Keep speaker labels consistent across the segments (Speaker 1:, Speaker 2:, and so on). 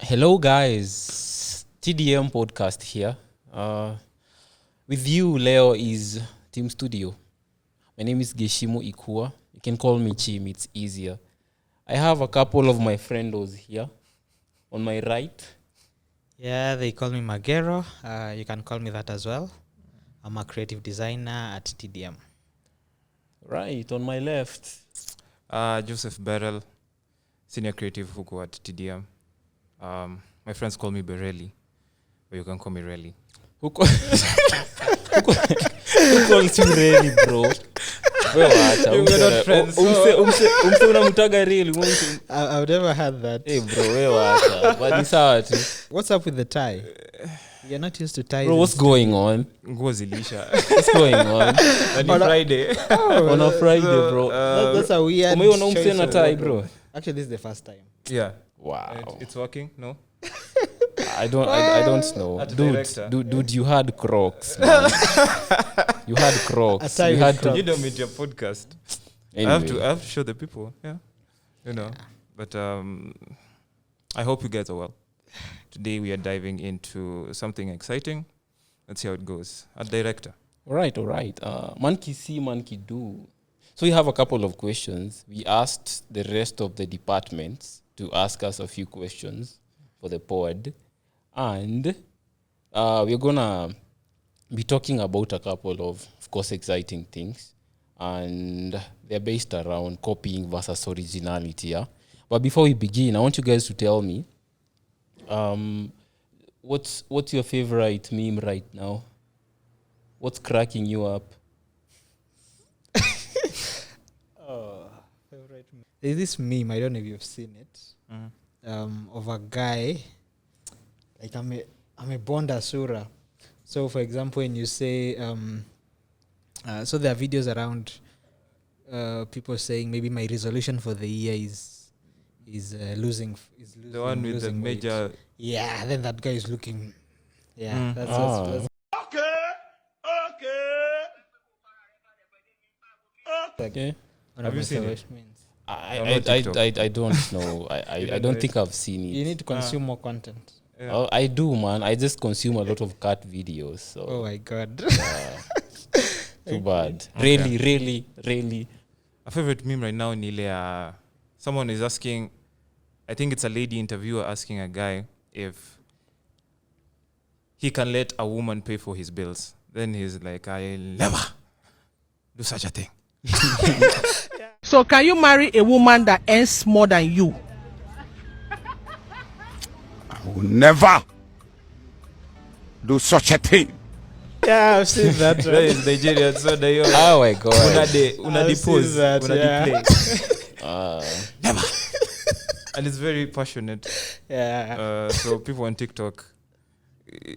Speaker 1: Hello, guys. TDM podcast here. With you, Leo is Team Studio. My name is Gichimu Ikua. You can call me Chim, it's easier. I have a couple of my friendos here on my right.
Speaker 2: Yeah, they call me Magero. You can call me that as well. I'm a creative designer at TDM.
Speaker 1: Right, on my left.
Speaker 3: Joseph Berrel, senior creative huko at TDM. My friends call me Berrelli, but you can call me Relly.
Speaker 1: Who calls you Relly, bro?
Speaker 3: We're not friends.
Speaker 1: Unamutaga Relly.
Speaker 2: I've never had that.
Speaker 1: Hey, bro, but it's hard.
Speaker 2: What's up with the tie? You're not used to ties.
Speaker 1: Bro, what's going on?
Speaker 3: What's
Speaker 1: going on?
Speaker 3: On Friday.
Speaker 1: On a Friday, bro.
Speaker 2: That's a weird choice of
Speaker 1: tie,
Speaker 2: word.
Speaker 1: bro.
Speaker 2: Actually, this is the first time.
Speaker 3: Yeah.
Speaker 1: Wow.
Speaker 3: It's working, no?
Speaker 1: I don't know. Dude, you had Crocs, man. You had Crocs.
Speaker 2: You had
Speaker 3: You don't meet your podcast.
Speaker 1: Anyway.
Speaker 3: I have to show the people, yeah. You know. But I hope you guys are well. Today we are diving into something exciting. Let's see how it goes. Our director.
Speaker 1: All right. Monkey see, monkey do. So we have a couple of questions. We asked the rest of the departments to ask us a few questions for the pod. And we're going to be talking about a couple of course, exciting things. And they're based around copying versus originality. Yeah? But before we begin, I want you guys to tell me, what's your favorite meme right now? What's cracking you up?
Speaker 2: Favorite meme. There's this meme, I don't know if you've seen it, of a guy, like I'm a Bonda Sura. So for example, when you say, so there are videos around people saying maybe my resolution for the year is losing
Speaker 3: The one with the major...
Speaker 2: Yeah, then that guy is looking... Yeah, that's
Speaker 1: Okay.
Speaker 3: Have you seen it?
Speaker 1: I don't know. I don't think I've seen it.
Speaker 2: You need to consume more content.
Speaker 3: Yeah.
Speaker 1: Oh, I do, man. I just consume a lot of cat videos. So
Speaker 2: Oh my god.
Speaker 1: too bad.
Speaker 3: Okay.
Speaker 1: Really.
Speaker 3: A favorite meme right now in Ile, someone is asking, I think it's a lady interviewer asking a guy if he can let a woman pay for his bills. Then he's like, I'll never do such a thing.
Speaker 4: So can you marry a woman that earns more than you?
Speaker 5: I will never do such a thing.
Speaker 2: Yeah, I've seen that.
Speaker 3: That is Nigerian, so they all...
Speaker 1: Oh my god.
Speaker 3: Una
Speaker 2: I've
Speaker 3: depose,
Speaker 2: seen that,
Speaker 3: una
Speaker 2: yeah.
Speaker 3: deplay.
Speaker 1: Never.
Speaker 3: And it's very passionate.
Speaker 2: Yeah.
Speaker 3: So people on TikTok,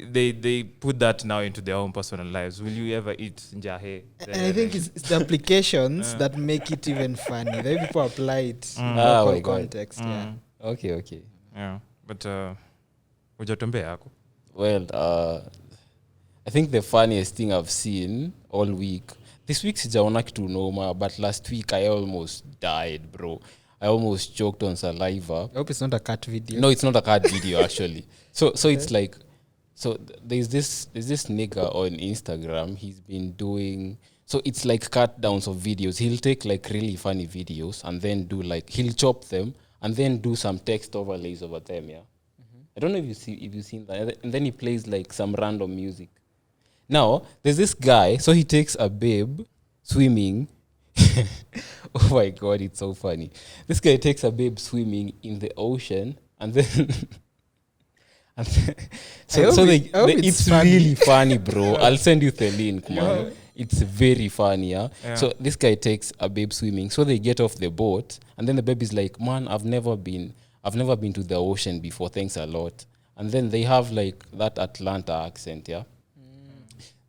Speaker 3: they put that now into their own personal lives. Will you ever eat njahe?
Speaker 2: And I think it's the applications that make it even funny. The way people apply it in
Speaker 1: Oh
Speaker 2: local
Speaker 1: my God.
Speaker 2: context. Yeah.
Speaker 1: Okay.
Speaker 3: Yeah, but hujatembe yako.
Speaker 1: Well, I think the funniest thing I've seen all week. This week sijaona kitu noma, but last week I almost died, bro. I almost choked on saliva.
Speaker 2: I hope it's not a cat video.
Speaker 1: No, it's not a cat video actually. So it's like, there's this nigga on Instagram. He's been doing, so it's like cut downs of videos. He'll take like really funny videos and then do like, he'll chop them and then do some text overlays over them. Yeah, I don't know if you've seen that. And then he plays like some random music. Now there's this guy. So he takes a babe swimming. Oh my god, it's so funny. This guy takes a babe swimming in the ocean and then it's
Speaker 2: funny.
Speaker 1: really funny, bro. I'll send you the link, man. It's very funny, yeah? So this guy takes a babe swimming. So they get off the boat and then the baby's like, man, I've never been to the ocean before. Thanks a lot. And then they have like that Atlanta accent, yeah?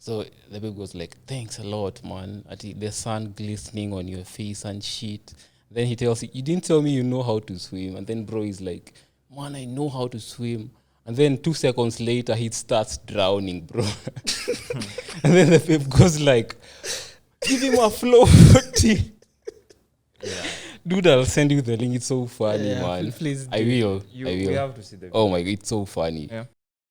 Speaker 1: So the baby goes like, thanks a lot, man. The sun glistening on your face and shit. Then he tells you didn't tell me you know how to swim. And then bro is like, man, I know how to swim. And then 2 seconds later, he starts drowning, bro. And then the babe goes like, give him a floaty. Dude, I'll send you the link. It's so funny,
Speaker 2: Yeah,
Speaker 1: man.
Speaker 2: please
Speaker 1: I will. I
Speaker 3: We
Speaker 1: will.
Speaker 3: have to see the video.
Speaker 1: Oh my god, it's so funny.
Speaker 3: Yeah.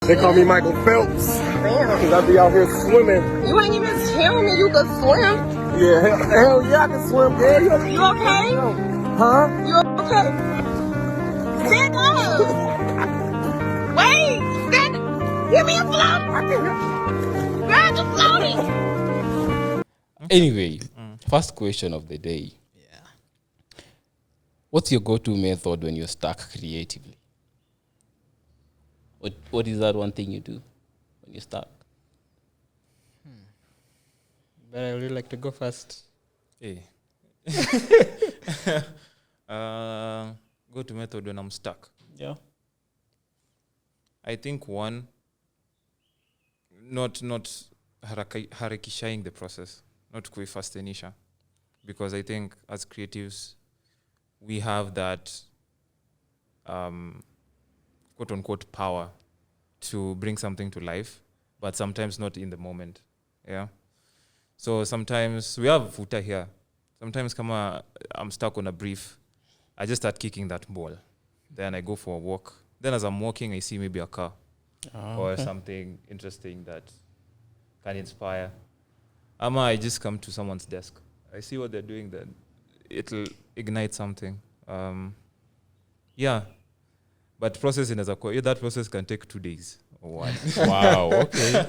Speaker 6: They call me Michael Phelps. Cause I be out here swimming.
Speaker 7: You ain't even tell me you could swim.
Speaker 6: Yeah, hell yeah, I can swim, girl.
Speaker 7: You okay?
Speaker 6: Huh?
Speaker 7: You okay? Stand up. Wait, stand up. Give me a float. Grab the floaty.
Speaker 1: Anyway, first question of the day.
Speaker 2: Yeah.
Speaker 1: What's your go-to method when you're stuck creatively? What is that one thing you do when you're stuck?
Speaker 2: But I would like to go first.
Speaker 3: Hey. Go to method when I'm stuck.
Speaker 1: Yeah.
Speaker 3: I think one, not harakishaing the process, not kuifastenisha, because I think as creatives, we have that quote unquote power to bring something to life, but sometimes not in the moment. Yeah. So sometimes we have futa here. Sometimes kama I'm stuck on a brief, I just start kicking that ball. Then I go for a walk. Then as I'm walking, I see maybe a car or something interesting that can inspire. Ama I just come to someone's desk. I see what they're doing, then it'll ignite something. Yeah. But process that process can take 2 days or one.
Speaker 1: Wow, okay.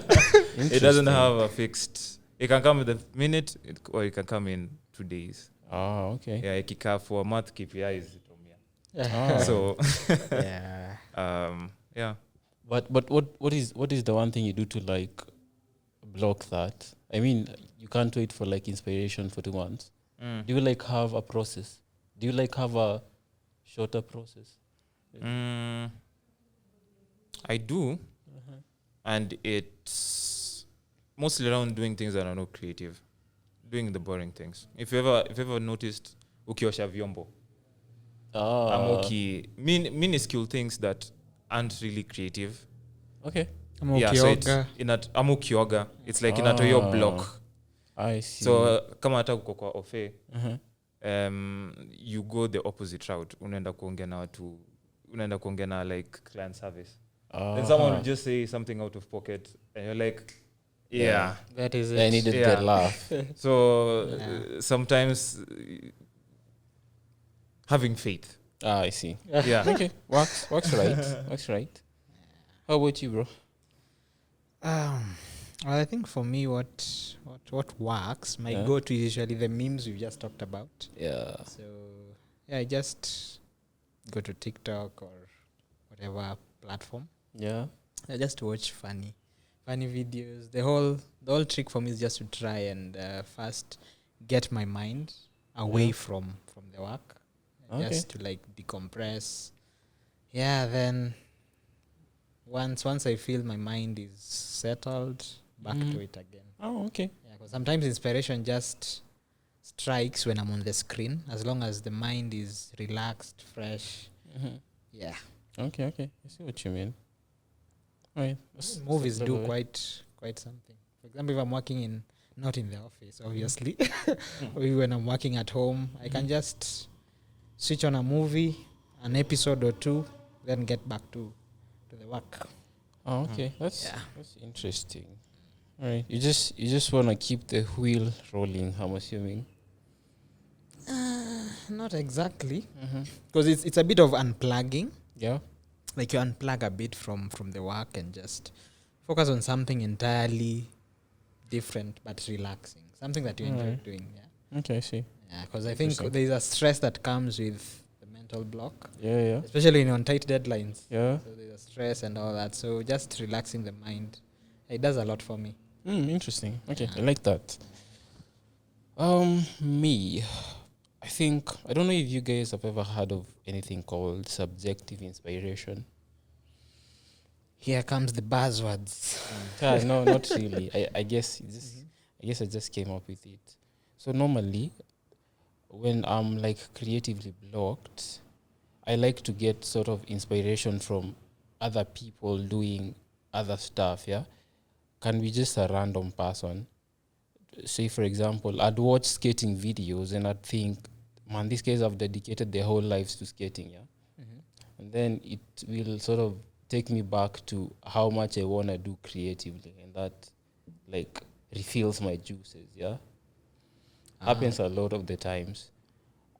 Speaker 3: It doesn't have a fixed. It can come in a minute, or it can come in 2 days.
Speaker 1: Oh, okay.
Speaker 3: Yeah, ikikaa for a month KPI is
Speaker 1: Ah.
Speaker 3: so
Speaker 2: Yeah.
Speaker 3: yeah.
Speaker 1: But what is the one thing you do to like block that? I mean, you can't wait for like inspiration for 2 months. Do you like have a process? Do you like have a shorter process?
Speaker 3: I do, and it's mostly around doing things that are not creative, doing the boring things. If you ever noticed ukiosha vyombo, minuscule things that aren't really creative.
Speaker 1: Okay.
Speaker 3: Yeah, so it's amukioga. It's like inatoyo block.
Speaker 1: I see.
Speaker 3: So kama hata uko kwa ofe, you go the opposite route. Unaenda kuongea na like client service. Then someone will just say something out of pocket, and you're like, yeah.
Speaker 2: That is it.
Speaker 1: I needed the laugh.
Speaker 3: So sometimes having faith.
Speaker 1: I see.
Speaker 3: Yeah.
Speaker 1: Okay. Works right. Works right. How about you, bro?
Speaker 2: Well, I think for me, what works, my go-to is usually the memes we've just talked about.
Speaker 1: Yeah.
Speaker 2: So yeah, I just go to TikTok or whatever platform.
Speaker 1: Yeah.
Speaker 2: I just watch funny videos. The whole trick for me is just to try and first get my mind away from the work, just to like decompress. Yeah, then once I feel my mind is settled, back to it again.
Speaker 1: Oh, okay.
Speaker 2: Yeah, because sometimes inspiration just strikes when I'm on the screen, as long as the mind is relaxed, fresh. Yeah.
Speaker 1: Okay. I see what you mean. Right.
Speaker 2: Movies do quite something. For example, if I'm working not in the office, obviously, or when I'm working at home, I can just switch on a movie, an episode or two, then get back to the work.
Speaker 1: Oh, okay. That's interesting. All right. You just want to keep the wheel rolling, I'm assuming.
Speaker 2: Not exactly, because it's a bit of unplugging.
Speaker 1: Yeah.
Speaker 2: Like you unplug a bit from the work and just focus on something entirely different but relaxing, something that you enjoy doing. Yeah.
Speaker 1: Okay, I see.
Speaker 2: Yeah, because I think there's a stress that comes with the mental block.
Speaker 1: Yeah.
Speaker 2: Especially on tight deadlines.
Speaker 1: Yeah.
Speaker 2: So there's a stress and all that. So just relaxing the mind, it does a lot for me.
Speaker 1: Interesting. Okay, I like that. Me, I think, I don't know if you guys have ever heard of anything called subjective inspiration.
Speaker 2: Here comes the buzzwords.
Speaker 1: No, not really. I guess I just came up with it. So normally, when I'm like creatively blocked, I like to get sort of inspiration from other people doing other stuff. Yeah, can be just a random person. Say for example, I'd watch skating videos and I'd think, man, these guys have dedicated their whole lives to skating, yeah. And then it will sort of take me back to how much I want to do creatively, and that like refills my juices, yeah. Happens a lot of the times.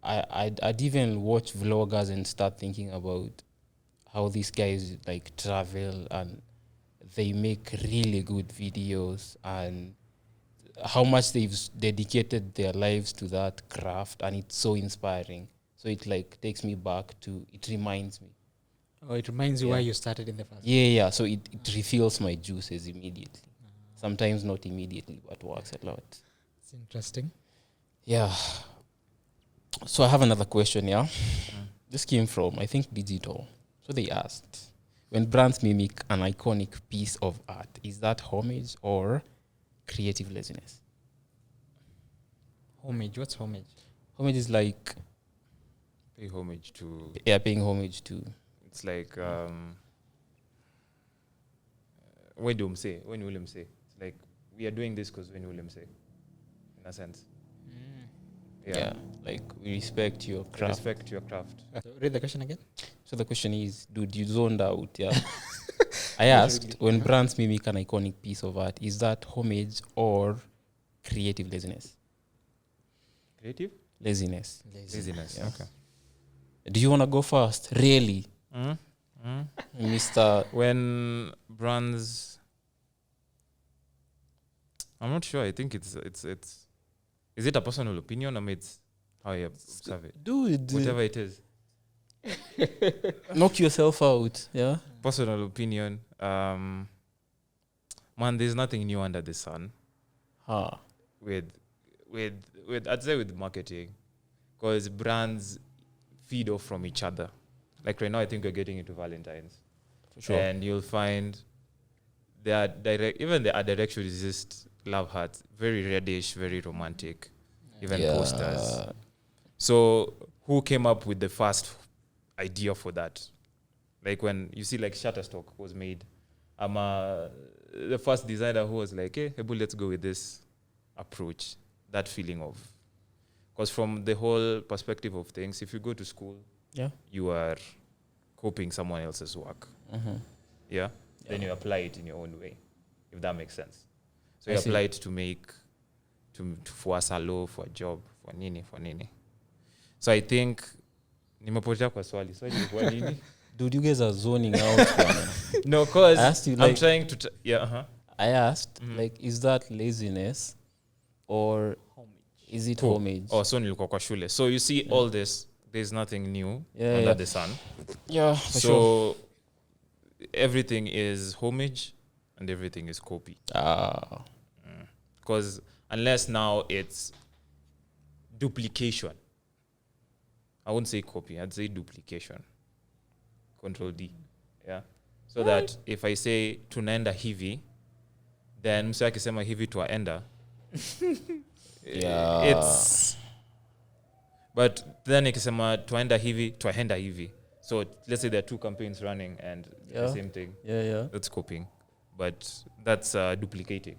Speaker 1: I'd even watch vloggers and start thinking about how these guys like travel and they make really good videos, and how much they've dedicated their lives to that craft, and it's so inspiring. So it like takes me back to, it reminds me.
Speaker 2: Oh, it reminds you why you started in the first.
Speaker 1: Yeah. So it refills my juices immediately. Sometimes not immediately, but works a lot.
Speaker 2: It's interesting.
Speaker 1: Yeah. So I have another question, yeah? This came from, I think, Digital. So they asked, when brands mimic an iconic piece of art, is that homage or creative laziness?
Speaker 2: Homage. What's homage?
Speaker 1: Homage is like,
Speaker 3: Pay homage to.
Speaker 1: yeah, paying homage to.
Speaker 3: It's like when William say. It's like we are doing this because when William say, in a sense.
Speaker 1: Yeah. Like we respect your craft.
Speaker 3: Respect your craft.
Speaker 2: So read the question again.
Speaker 1: So the question is, dude, you zoned out, yeah? I asked, when brands mimic an iconic piece of art, is that homage or creative laziness?
Speaker 3: Creative?
Speaker 1: Laziness.
Speaker 3: Laziness.
Speaker 1: Yeah.
Speaker 3: Okay.
Speaker 1: Do you want to go first? Really? Mr.
Speaker 3: When brands, I'm not sure. I think it's. Is it a personal opinion or it's how you observe it?
Speaker 1: Dude.
Speaker 3: Whatever it is.
Speaker 1: Knock yourself out, yeah?
Speaker 3: Personal opinion. Man, there's nothing new under the sun. With I'd say with marketing, because brands feed off from each other. Like right now, I think we're getting into Valentine's,
Speaker 1: For sure.
Speaker 3: and you'll find there are direction is just love hearts, very reddish, very romantic, even posters. So who came up with the first idea for that? Like when you see like Shutterstock was made, the first designer who was like, hey, let's go with this approach, that feeling of, because from the whole perspective of things, if you go to school, you are copying someone else's work. Then you apply it in your own way, if that makes sense. So you apply it to make, for a salo, for a job, for nini. So I think, nimepotea kwa swali ilikuwa nini?
Speaker 1: Dude, you guys are zoning out.
Speaker 3: No, because
Speaker 1: I asked you, like,
Speaker 3: I'm trying to,
Speaker 1: I asked, like, is that laziness or is it homage?
Speaker 3: Oh, so nilikuwa kwa shule. So you see all this, there's nothing new under the sun.
Speaker 1: Yeah, for sure.
Speaker 3: So everything is homage and everything is copy. Because unless now it's duplication. I wouldn't say copy, I'd say duplication. Control D. Yeah. So that if I say tunaenda hivi, then mse akisema hivi tuaenda. It's, but then ikisema tuaenda hivi tuahenda hivi. So let's say there are two campaigns running and the same thing.
Speaker 1: Yeah.
Speaker 3: That's copying. But that's duplicating.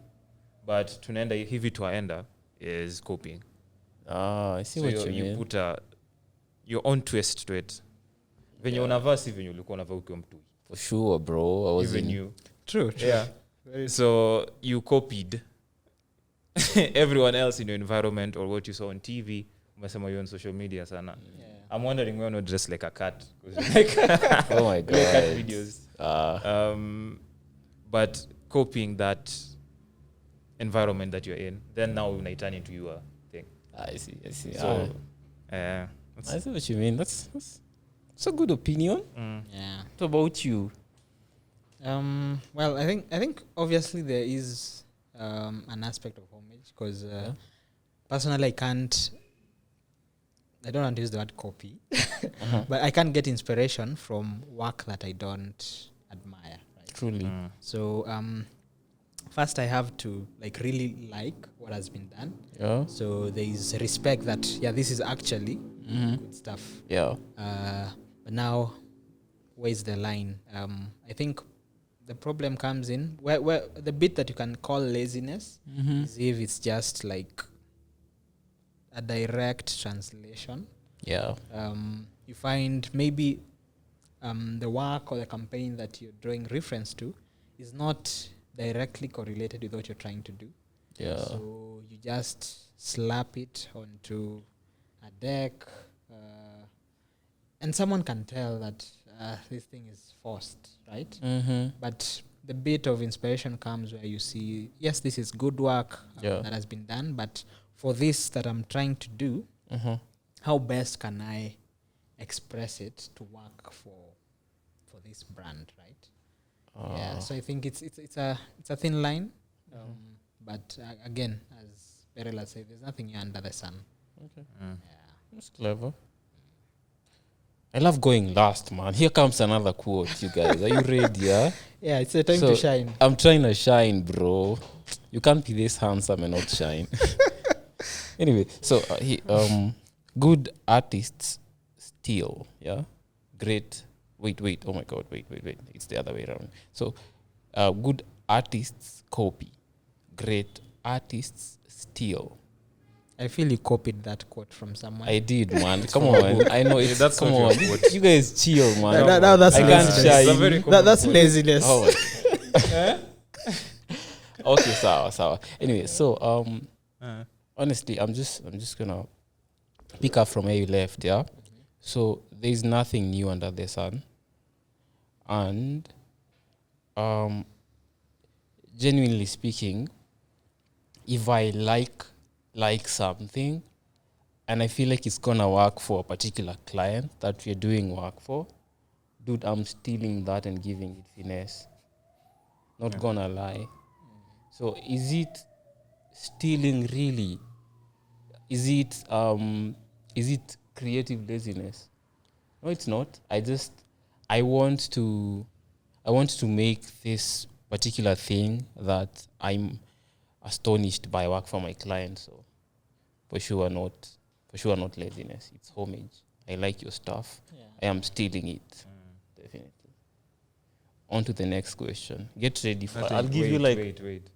Speaker 3: But tunaenda hivi tuaenda is copying.
Speaker 1: I see
Speaker 3: So
Speaker 1: what you mean.
Speaker 3: You put your own twist to it. Venye unavaa si venye ulikuwa unavaa ukiwa mtu.
Speaker 1: For sure, bro. I was
Speaker 3: Even
Speaker 1: in
Speaker 3: you.
Speaker 2: True.
Speaker 3: Yeah. So you copied everyone else in your environment or what you saw on TV. Umesema you're on social media sana. I'm wondering why not dress like a cat. Like,
Speaker 1: oh my god.
Speaker 3: Like cat videos. But copying that environment that you're in, then now when I turn into your thing.
Speaker 1: I see.
Speaker 3: So,
Speaker 1: I see what you mean. That's a good opinion.
Speaker 2: Yeah.
Speaker 1: What about you?
Speaker 2: Well, I think obviously there is an aspect of homage because personally I don't want to use the word copy, but I can't get inspiration from work that I don't admire. Right?
Speaker 1: Truly.
Speaker 2: So first I have to really like what has been done.
Speaker 1: Yeah.
Speaker 2: So there is respect that this is actually good stuff.
Speaker 1: Yeah.
Speaker 2: But now, where's the line? I think the problem comes in where the bit that you can call laziness is if it's just like a direct translation
Speaker 1: Yeah.
Speaker 2: You find maybe the work or the campaign that you're drawing reference to is not directly correlated with what you're trying to do.
Speaker 1: Yeah.
Speaker 2: So you just slap it onto a deck, and someone can tell that this thing is forced, right?
Speaker 1: Mm-hmm.
Speaker 2: But the bit of inspiration comes where you see, yes, this is good work
Speaker 1: Yeah.
Speaker 2: that has been done, but for this that I'm trying to do,
Speaker 1: Mm-hmm.
Speaker 2: how best can I express it to work for this brand, right? Yeah, so I think it's a thin line, but again, as Berrel has said, there's nothing new under the sun.
Speaker 1: Okay.
Speaker 2: Yeah.
Speaker 1: That's clever. I love going last, man. Here comes another quote, you guys. Are you ready? Yeah.
Speaker 2: Yeah, it's a time
Speaker 1: So,
Speaker 2: to shine.
Speaker 1: I'm trying to shine, bro. You can't be this handsome and not shine. Anyway, so good artists steal, yeah. Great. Wait. Oh my God. Wait. It's the other way around. So, good artists copy. Great artists steal.
Speaker 2: I feel you copied that quote from someone.
Speaker 1: I did, man. Come on. I know it's.
Speaker 3: That's
Speaker 1: come
Speaker 3: not
Speaker 1: on.
Speaker 3: your quote.
Speaker 1: You guys chill, man.
Speaker 2: That's
Speaker 1: I can't
Speaker 2: laziness.
Speaker 1: shine.
Speaker 3: It's a very
Speaker 2: That's laziness.
Speaker 1: Oh. Okay, sawa. Anyway, so honestly, I'm just gonna pick up from where you left, yeah. So there's nothing new under the sun, and genuinely speaking, if I like something, and I feel like it's gonna work for a particular client that we're doing work for, dude, I'm stealing that and giving it finesse. Not gonna lie. So is it stealing really? Is it creative laziness? No, it's not. I want to make this particular thing that I'm astonished by work for my client. So for sure not laziness. It's homage. I like your stuff.
Speaker 2: Yeah.
Speaker 1: I am stealing it. Definitely. On to the next question. Get ready for I'll give you like
Speaker 3: Wait.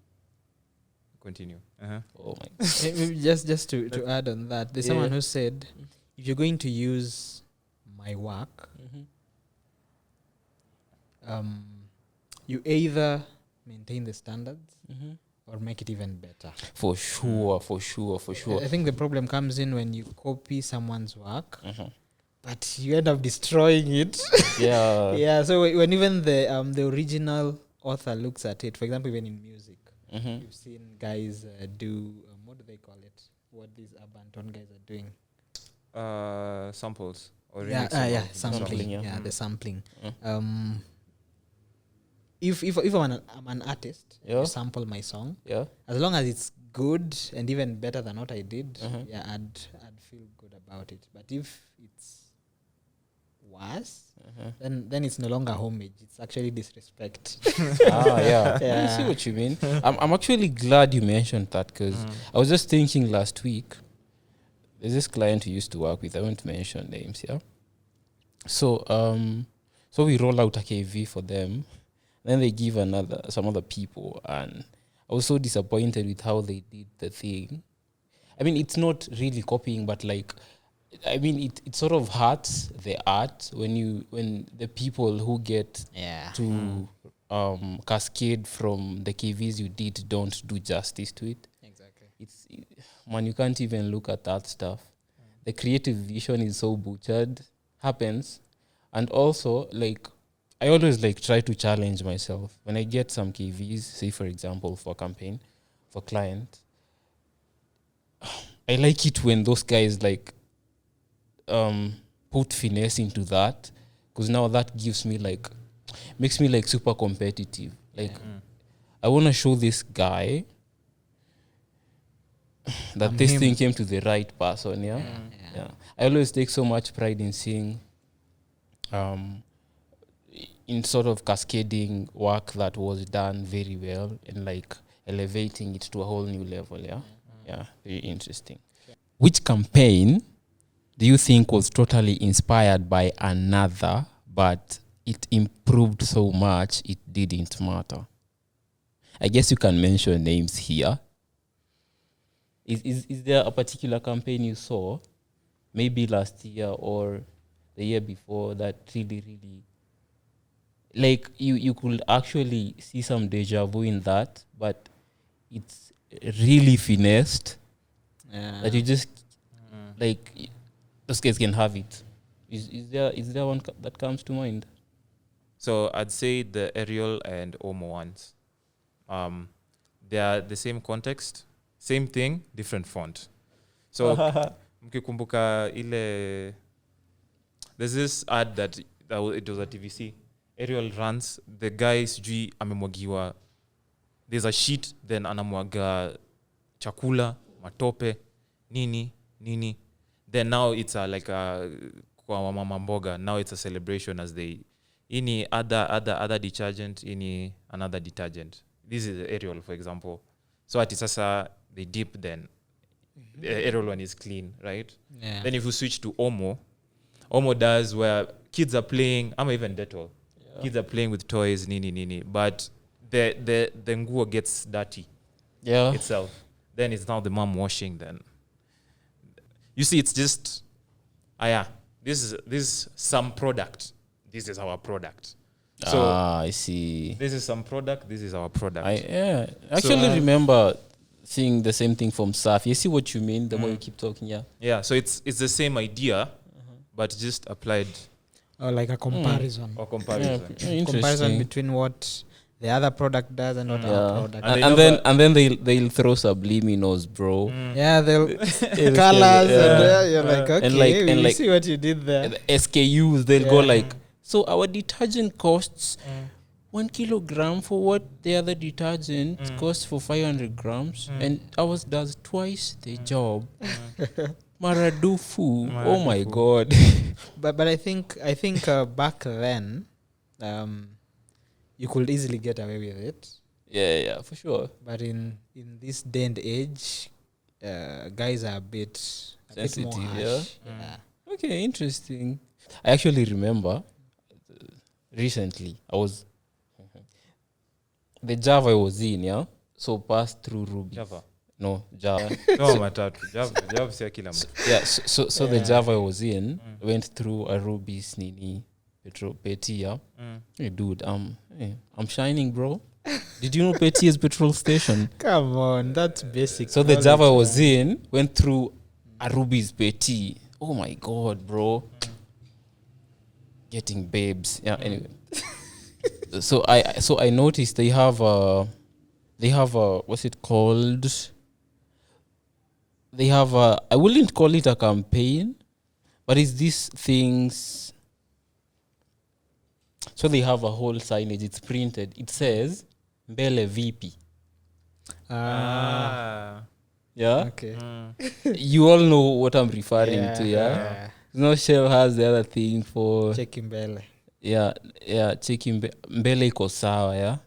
Speaker 3: Continue.
Speaker 1: oh my
Speaker 2: Maybe just to add on that, there's someone who said, if you're going to use my work, you either maintain the standards or make it even better.
Speaker 1: for sure.
Speaker 2: I think the problem comes in when you copy someone's work, but you end up destroying it.
Speaker 1: Yeah.
Speaker 2: Yeah, so when even the original author looks at it, for example, even in music, you've seen guys do, what do they call it? What these urban tone guys are doing.
Speaker 3: Samples or
Speaker 2: Yeah,
Speaker 3: remixing of
Speaker 2: sampling.
Speaker 1: Sampling,
Speaker 2: Yeah,
Speaker 1: yeah.
Speaker 2: the sampling. If I'm an artist,
Speaker 1: Yeah.
Speaker 2: you sample my song,
Speaker 1: Yeah.
Speaker 2: as long as it's good and even better than what I did, I'd feel good about it. But if it's worse, then it's no longer homage. It's actually disrespect.
Speaker 1: Yeah.
Speaker 2: Yeah.
Speaker 1: I see what you mean. I'm actually glad you mentioned that because I was just thinking last week. There's this client who used to work with. I won't mention names. Yeah. So we roll out a KV for them. Then they give some other people, and I was so disappointed with how they did the thing. I mean, it's not really copying, but like, I mean, it sort of hurts the art when the people who get to cascade from the KVs you did don't do justice to it.
Speaker 2: Exactly.
Speaker 1: Man, you can't even look at that stuff. The creative vision is so butchered, happens, and also like I always like try to challenge myself when I get some KVs. Say for example, for a campaign, for client, I like it when those guys like put finesse into that, because now that makes me like super competitive. Like I want to show this guy that this thing came to the right person. Yeah. I always take so much pride in seeing in sort of cascading work that was done very well and like elevating it to a whole new level. Yeah, very interesting. Which campaign do you think was totally inspired by another, but it improved so much it didn't matter? I guess you can mention names here. Is there a particular campaign you saw maybe last year or the year before that really like you could actually see some deja vu in that, but it's really finessed that you just like those guys can have it. Is there one that comes to mind?
Speaker 3: So I'd say the Ariel and Omo ones. They are the same context, same thing, different font. So mkikumbuka ile, there's this ad that it was a TVC. Ariel runs, the guy sijui amemwagiwa, there's a sheet, then anamwaga chakula, matope, nini. Then now it's like a kwa mama mboga. Now it's a celebration as they any other detergent, any another detergent. This is Ariel, for example. So at Isasa they dip, then the Ariel one is clean, right?
Speaker 2: Yeah.
Speaker 3: Then if you switch to Omo does where kids are playing, I'm even Dettol. Yeah. Kids are playing with toys, nini. But the nguo gets dirty itself. Then it's now the mom washing. Then you see, it's just this is some product. This is our product. So
Speaker 1: I see.
Speaker 3: This is some product. This is our product.
Speaker 1: I actually remember seeing the same thing from Saf. You see what you mean? The more you keep talking,
Speaker 3: yeah. So it's the same idea, but just applied.
Speaker 2: Or like a comparison.
Speaker 3: Or comparison.
Speaker 2: Comparison between what the other product does and what our product.
Speaker 1: And then they'll throw subliminals, bro.
Speaker 2: Yeah, they'll colors and you're like, okay, we see what you did there.
Speaker 1: The SKUs, they'll go like, so our detergent costs 1 kilogram for what the other detergent costs for 500 grams, and ours does twice the job. Maradufu. Oh my god.
Speaker 2: But I think back then, you could easily get away with it.
Speaker 1: Yeah, for sure.
Speaker 2: But in this day and age, guys are a bit
Speaker 1: sensitive.
Speaker 2: Bit more harsh. Yeah.
Speaker 1: Okay, interesting. I actually remember recently I was the Java I was in, so passed through Ruby.
Speaker 3: Java.
Speaker 1: No, Java.
Speaker 3: No, matatu. Java si kila mtu.
Speaker 1: Yeah, so the Java I was in went through a Ruby's nini petrol petty. Hey dude, I'm shining, bro. Did you know Petty is petrol station?
Speaker 2: Come on, that's basic.
Speaker 1: So the Java I was in went through a Ruby's Petty. Oh my god, bro. Getting babes. Yeah, anyway. So I noticed they have a what's it called? They have a, I wouldn't call it a campaign, but it's these things. So they have a whole signage. It's printed. It says Mbele VP.
Speaker 3: Ah.
Speaker 1: Yeah.
Speaker 2: Okay.
Speaker 1: You all know what I'm referring to. Yeah. No, Shell has the other thing for
Speaker 2: checking Mbele.
Speaker 1: Yeah, checking Mbele iko sawa, yeah.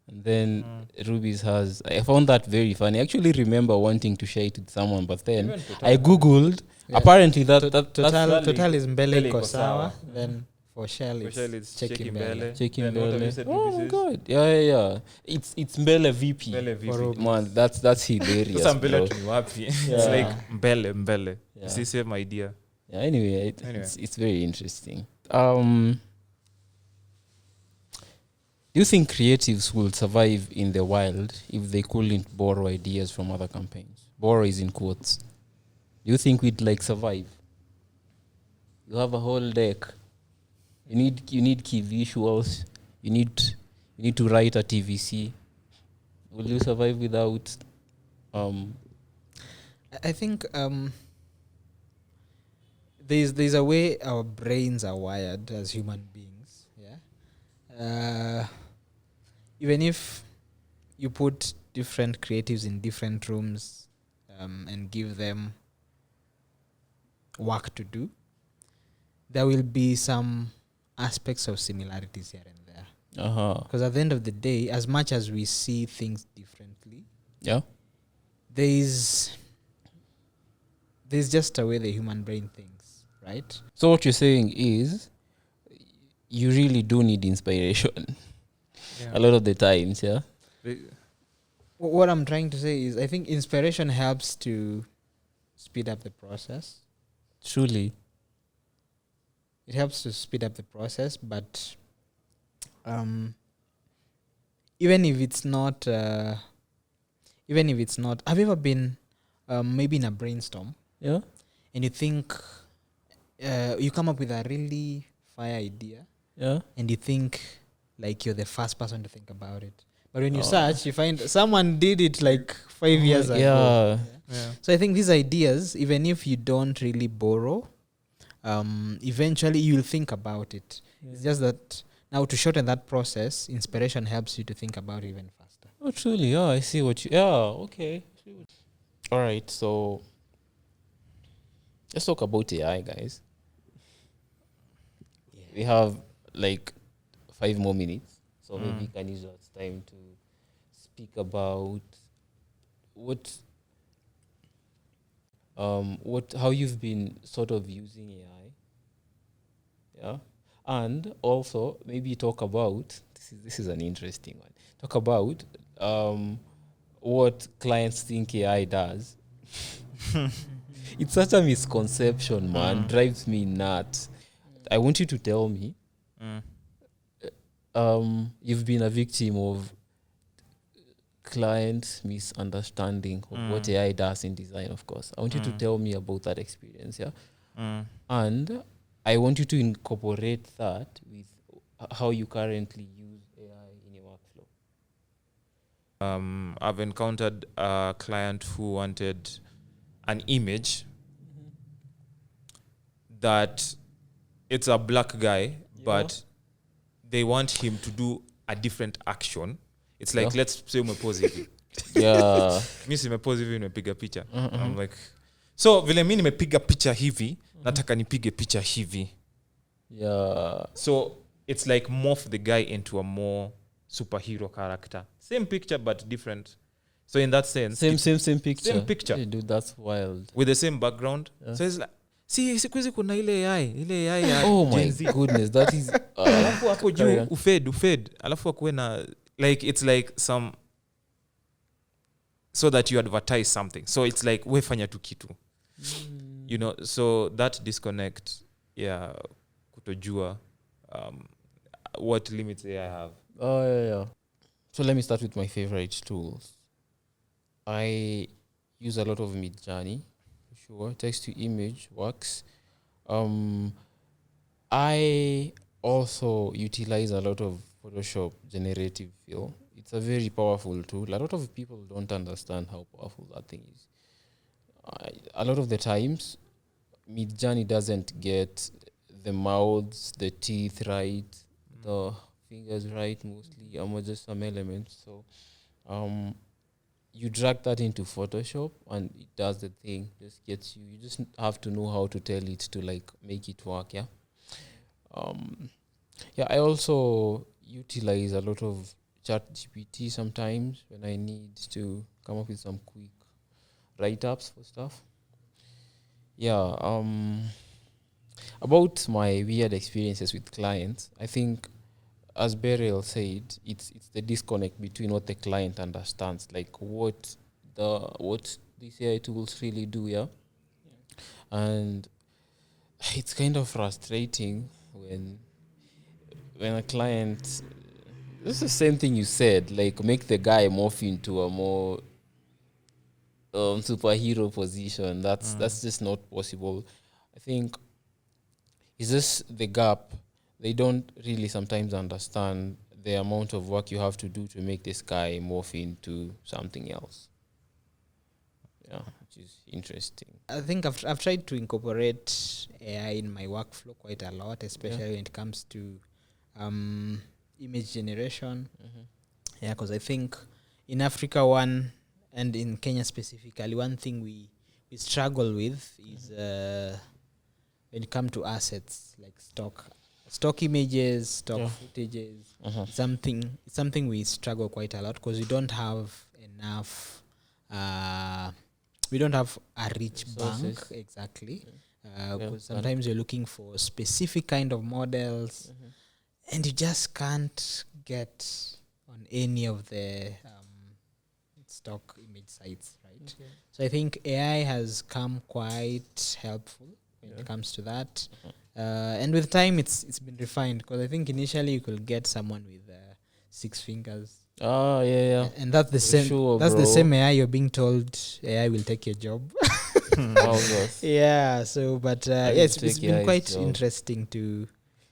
Speaker 1: And then Ruby's has, I found that very funny. I actually remember wanting to share it with someone, but then I googled. Yeah. Apparently that
Speaker 2: total is Mbele iko sawa. Then for Shell it's checking Mbele.
Speaker 1: Checking Mbele. Oh my god. Yeah. It's Mbele VP. Man, that's hilarious.
Speaker 3: Sasa Mbele tu ni wapi? It's like Mbele. Yeah. It's the same idea.
Speaker 1: Yeah, anyway. It's very interesting. Do you think creatives will survive in the wild if they couldn't borrow ideas from other campaigns? Borrow is in quotes. Do you think we'd survive? You have a whole deck. You need key visuals. You need to write a TVC. Will you survive without?
Speaker 2: I think there's a way our brains are wired as human beings. Yeah. Even if you put different creatives in different rooms and give them work to do, there will be some aspects of similarities here and there. Because at the end of the day, as much as we see things differently, there's just a way the human brain thinks, right?
Speaker 1: So what you're saying is, you really do need inspiration. A lot of the times, yeah.
Speaker 2: What I'm trying to say is, I think inspiration helps to speed up the process.
Speaker 1: Truly.
Speaker 2: It helps to speed up the process, but even if it's not, have you ever been maybe in a brainstorm
Speaker 1: Yeah.
Speaker 2: and you think you come up with a really fire idea
Speaker 1: Yeah.
Speaker 2: and you think like you're the first person to think about it, but when you search, you find someone did it like 5 years ago.
Speaker 1: Yeah.
Speaker 3: Yeah.
Speaker 2: So I think these ideas, even if you don't really borrow, eventually you'll think about it. It's just that now, to shorten that process, inspiration helps you to think about it even faster.
Speaker 1: Oh, truly. Yeah, I see what you. Yeah. Okay. All right. So let's talk about AI, guys. We have like 5 more minutes, so maybe you can use that time to speak about how you've been sort of using AI. Yeah. And also maybe talk about this is an interesting one. Talk about what clients think AI does. It's such a misconception, man. Drives me nuts. I want you to tell me you've been a victim of client misunderstanding of what AI does in design, of course. I want you to tell me about that experience, yeah? And I want you to incorporate that with how you currently use AI in your workflow.
Speaker 3: I've encountered a client who wanted an image that it's a black guy, but they want him to do a different action. It's like, let's say umepose hivi.
Speaker 1: Yeah.
Speaker 3: Mi simepose hivi nimepiga picha. I'm like, so vile mi nimepiga picha hivi, nataka nipige picha hivi.
Speaker 1: Yeah.
Speaker 3: So it's like morph the guy into a more superhero character. Same picture but different. So in that sense,
Speaker 1: Same picture.
Speaker 3: Same picture.
Speaker 1: Hey, dude, that's wild.
Speaker 3: with the same background. So it's like, see, siku hizi kuna ile AI ya
Speaker 1: Oh my
Speaker 3: Gen Z.
Speaker 1: goodness, that is
Speaker 3: Alafu hapo
Speaker 1: carry
Speaker 3: juu
Speaker 1: on.
Speaker 3: ufade. Alafu akuwe na like, it's like some, so that you advertise something. So it's like we fanya tu kitu. You know, so that disconnect, yeah, kutojua what limits AI have.
Speaker 1: Oh yeah. So let me start with my favorite tools. I use a lot of Midjourney, for sure. Text to image works. I also utilize a lot of Photoshop generative fill. It's a very powerful tool. A lot of people don't understand how powerful that thing is. A lot of the times, Midjourney doesn't get the mouths, the teeth right, the fingers right mostly, or just some elements. So you drag that into Photoshop and it does the thing. Just gets you. You just have to know how to tell it to like make it work. Yeah. I also utilize a lot of ChatGPT sometimes when I need to come up with some quick write-ups for stuff. Yeah. About my weird experiences with clients, I think, as Berrel said, it's the disconnect between what the client understands, like what these AI tools really do, yeah. And it's kind of frustrating when a client, this is the same thing you said, like make the guy morph into a more superhero position. That's just not possible. I think it's just the gap. They don't really sometimes understand the amount of work you have to do to make this guy morph into something else. Yeah, which is interesting.
Speaker 2: I think I've tried to incorporate AI in my workflow quite a lot, especially when it comes to image generation. Yeah, because I think in Africa and in Kenya specifically, one thing we struggle with is when it comes to assets like stock images, stock footages. Something we struggle quite a lot because we don't have enough. We don't have a rich bank exactly. Because sometimes you're looking for specific kind of models, and you just can't get on any of the stock image sites, right? So I think AI has come quite helpful when it comes to that. And with time, it's been refined, because I think initially you could get someone with 6 fingers.
Speaker 1: Ah, yeah.
Speaker 2: And that's the
Speaker 1: For
Speaker 2: same.
Speaker 1: sure,
Speaker 2: that's the
Speaker 1: bro.
Speaker 2: same AI you're being told AI will take your job.
Speaker 1: Wowzers.
Speaker 2: Yeah. So, but
Speaker 1: I will
Speaker 2: it's
Speaker 1: take
Speaker 2: been
Speaker 1: AI's
Speaker 2: quite
Speaker 1: job.
Speaker 2: interesting to.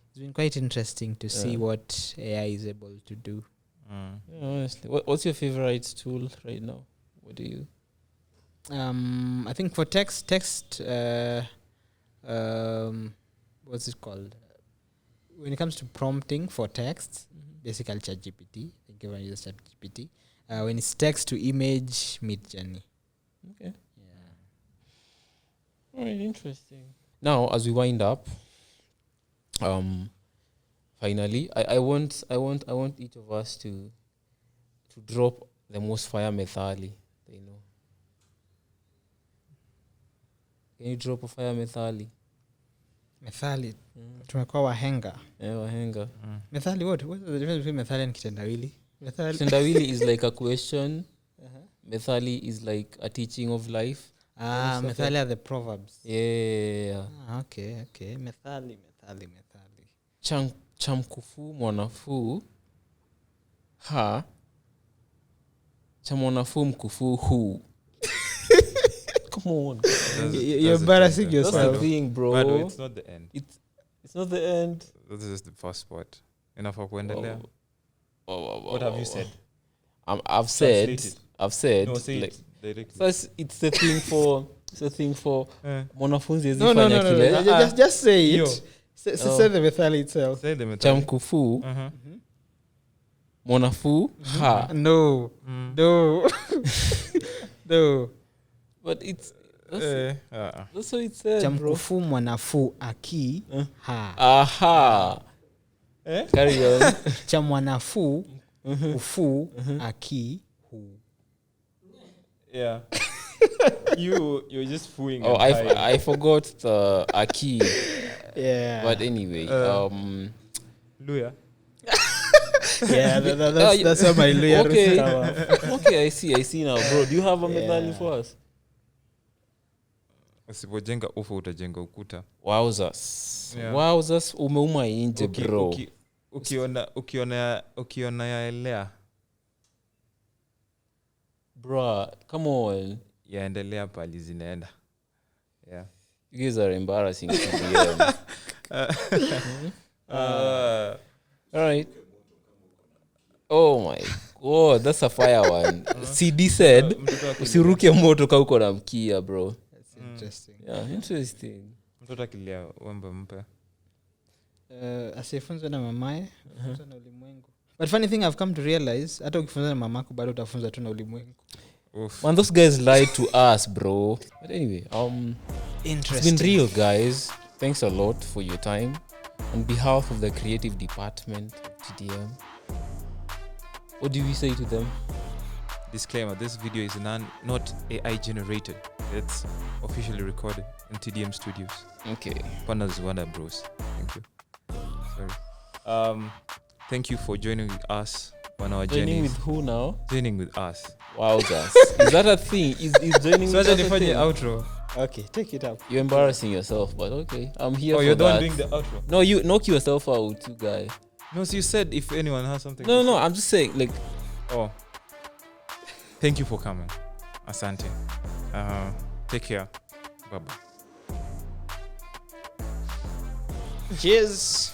Speaker 2: It's been quite interesting to see what AI is able to do.
Speaker 1: Yeah, honestly, what's your favorite tool right now? What do you?
Speaker 2: I think for text, what's it called? When it comes to prompting for text, basically ChatGPT. I think everyone uses ChatGPT. When it's text to image, Midjourney.
Speaker 1: Okay.
Speaker 2: Yeah.
Speaker 1: All right, interesting. Now, as we wind up, finally, I want each of us to drop the most fire methali they know. Can you drop a fire methali?
Speaker 2: Methali. Tumekuwa wahenga.
Speaker 1: Yeah, wahenga.
Speaker 2: Methali, what is the difference between methali and kitendawili?
Speaker 1: Kitendawili is like a question. Methali is like a teaching of life.
Speaker 2: Methali are the proverbs.
Speaker 1: Yeah.
Speaker 2: Okay. Methali.
Speaker 1: Chamkufu mwanafu ha cha mwanafu mkufu hu. Come on.
Speaker 2: You're embarrassing
Speaker 1: That's
Speaker 2: yourself.
Speaker 1: the thing, bro.
Speaker 3: By the way, it's not the end.
Speaker 1: It's not the end.
Speaker 3: This is the first part. Enough of kuendelea.
Speaker 1: Wow.
Speaker 3: What have you said?
Speaker 1: I've said.
Speaker 3: No, say
Speaker 1: like,
Speaker 3: it directly.
Speaker 1: so it's the thing for. It's the thing for mwanafunzi
Speaker 2: No.
Speaker 1: azifanya kile.
Speaker 2: Just say it.
Speaker 3: Yo.
Speaker 2: Say the methali itself.
Speaker 3: Say the method.
Speaker 1: Chamkufu mwanafu ha.
Speaker 2: No.
Speaker 1: But that's what it said, bro.
Speaker 2: Chamkufu mwanafu aki ha.
Speaker 1: Aha. Carry on.
Speaker 2: Cha mwanafu ufu aki hu.
Speaker 3: Yeah. You're just fooling.
Speaker 1: Oh, I forgot the aki.
Speaker 2: Yeah.
Speaker 1: But anyway,
Speaker 3: Luya.
Speaker 2: Yeah, that's how my lawyer
Speaker 1: Okay.
Speaker 2: cover.
Speaker 1: Okay, I see now, bro. Do you have a medali for us?
Speaker 3: Usipojenga ufa utajenga ukuta.
Speaker 1: Wowzers.
Speaker 3: Yeah.
Speaker 1: Wowzers umeuma inje, bro.
Speaker 3: Ukiona yaelea.
Speaker 1: Bro, come on.
Speaker 3: Yaendelea pali zinaenda. Yeah.
Speaker 1: You guys are embarrassing. TDM. All right. Oh my god, that's a fire one. CD said, usiruke moto ka uko na mkia, bro.
Speaker 2: That's interesting.
Speaker 1: Yeah, interesting.
Speaker 3: Mtoto akilia wembe mpe.
Speaker 2: Asifunzwe na mamaye, afunzwe na ulimwengu. But funny thing I've come to realize, hata ukifunzwa na mamako bado utafunzwa tu na ulimwengu.
Speaker 1: Man, those guys lied to us, bro. But anyway,
Speaker 2: Interesting.
Speaker 1: it's been real, guys. Thanks a lot for your time. On behalf of the creative department of TDM, what do we say to them?
Speaker 3: Disclaimer, this video is not AI generated. It's officially recorded in TDM Studios.
Speaker 1: Okay.
Speaker 3: Partners Wonder Bros. Thank you. Sorry. Thank you for joining with us on our
Speaker 1: Joining
Speaker 3: journey.
Speaker 1: with who now?
Speaker 3: Joining with us.
Speaker 1: Wowzers. Is that a thing? Is joining
Speaker 3: So
Speaker 1: with us a
Speaker 3: the
Speaker 1: thing?
Speaker 3: outro.
Speaker 2: Okay, take it up.
Speaker 1: You're embarrassing yourself, but okay. I'm here
Speaker 3: Oh,
Speaker 1: for
Speaker 3: you're the one
Speaker 1: that.
Speaker 3: doing the outro.
Speaker 1: No, you knock yourself out, you guy.
Speaker 3: No, so you said if anyone has something.
Speaker 1: No, I'm just saying, like,
Speaker 3: Oh. Thank you for coming. Asante. Take care. Bye-bye.
Speaker 2: Cheers.